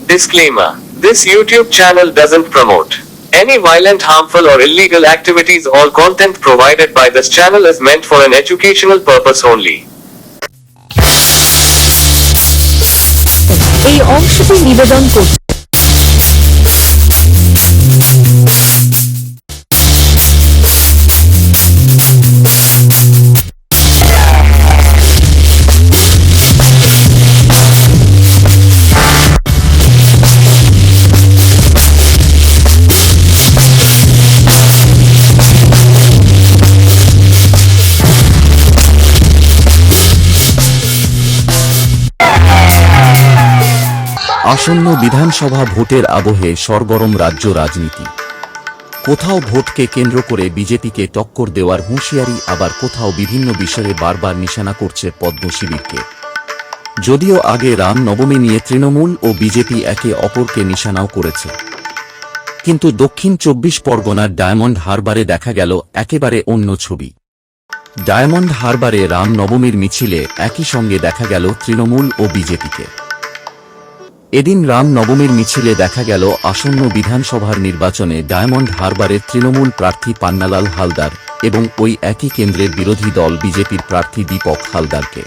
Disclaimer: this YouTube channel doesn't promote any violent, harmful, or illegal activities. All content provided by this channel is meant for an educational purpose only. এই অংশটি নিবেদন করছে আসন্ন বিধানসভা ভোটের আবহে সরগরম রাজ্য রাজনীতি। কোথাও ভোটকে কেন্দ্র করে বিজেপিকে টক্কর দেওয়ার হুঁশিয়ারি, আবার কোথাও বিভিন্ন বিষয়ে বারবার নিশানা করছে পদ্ম শিবিরকে। যদিও আগে রাম নবমী নিয়ে তৃণমূল ও বিজেপি একে অপরকে নিশানাও করেছে, কিন্তু দক্ষিণ ২৪ পরগনার ডায়মন্ড হারবারে দেখা গেল একেবারে অন্য ছবি। ডায়মন্ড হারবারে রাম নবমীর মিছিলে একই সঙ্গে দেখা গেল তৃণমূল ও বিজেপিকে। এদিন রাম নবমীর মিছিলে দেখা গেল আসন্ন বিধানসভার নির্বাচনে ডায়মন্ড হারবারের তৃণমূল প্রার্থী পান্নালাল হালদার এবং ওই একই কেন্দ্রের বিরোধী দল বিজেপির প্রার্থী দীপক হালদারকে।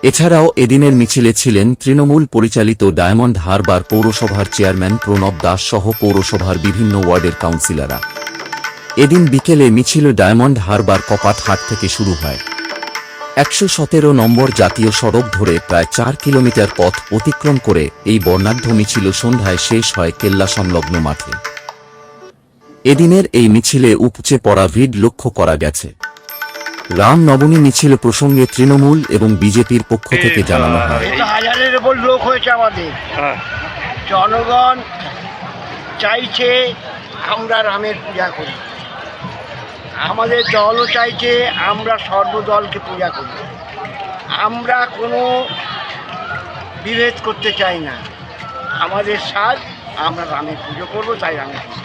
এছাড়াও এদিনের মিছিলে ছিলেন তৃণমূল পরিচালিত ডায়মন্ড হারবার পৌরসভার চেয়ারম্যান প্রণব দাস সহ পৌরসভার বিভিন্ন ওয়ার্ডের কাউন্সিলররা। এদিন বিকেলে মিছিল ডায়মন্ড হারবার কপাট হাট থেকে শুরু হয়। ১১৭ নম্বর জাতীয় সড়ক ধরে প্রায় ৪ কিলোমিটার পথ অতিক্রম করে এই বর্ণাঢ্য মিছিল সন্ধ্যায় শেষ হয় কেল্লা সংলগ্ন মাঠে। এদিনের এই মিছিলে উপচে পড়া ভিড় লক্ষ্য করা গেছে। রাম নবমী মিছিল প্রসঙ্গে তৃণমূল এবং বিজেপির পক্ষ থেকে জানানো হয়, হাজারের উপর লোক হয়েছে আমাদের। জনগণ চাইছে আমরা রামের পূজা করি, আমাদের দলও চাইছে আমরা সর্বদলকে পূজা করি। আমরা কোনো বিভেদ করতে চাই না, আমাদের সাজ আমরা রামের পুজো করবো, তাই রামের পুজো।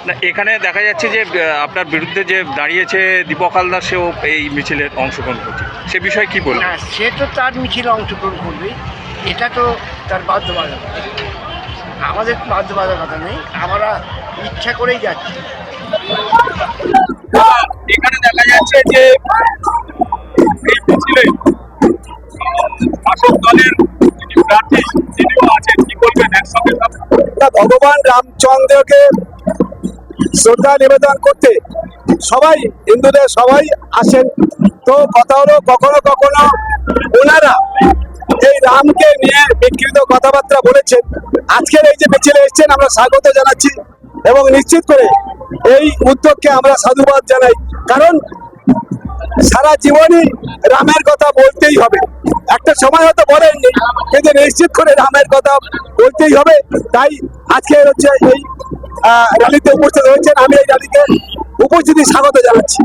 না, এখানে দেখা যাচ্ছে যে আপনার বিরুদ্ধে যে দাঁড়িয়েছে দীপক হালদার, সেও এই মিছিলে অংশগ্রহণ করছে, সে বিষয়ে কি বলবেন? না, সে তো তার মিছিলে অংশগ্রহণ করবে, এটা তো তার বাধ্যবাধকতা। আমাদের বাধ্যবাধকতা নেই, আমরা ইচ্ছা করেই যাচ্ছি। এখানে দেখা যাচ্ছে যে এই মিছিলে শাসক দলের প্রার্থী তিনিও আছেন, কি বলবেন একসঙ্গে? ভগবান রামচন্দ্রকে শ্রদ্ধা নিবেদন করতে সবাই, হিন্দুদের সবাই আসেন। তো কথা হলো, কখনো কখনো ওনারা এই রামকে নিয়ে বিকৃত কথাবার্তা বলেছেন। আজকের এই যে মিছিলে এসছেন, আমরা স্বাগত জানাচ্ছি এবং নিশ্চিত করে এই উদ্যোগকে আমরা সাধুবাদ জানাই, কারণ সারা জীবনই রামের কথা বলতেই হবে। একটা সময় হয়তো বলেননি, কিন্তু নিশ্চিত করে রামের কথা বলতেই হবে। তাই আজকে হচ্ছে এই র্যালিতে উপস্থিত হয়েছেন, আমি এই র্যালিতে উপস্থিতি স্বাগত জানাচ্ছি।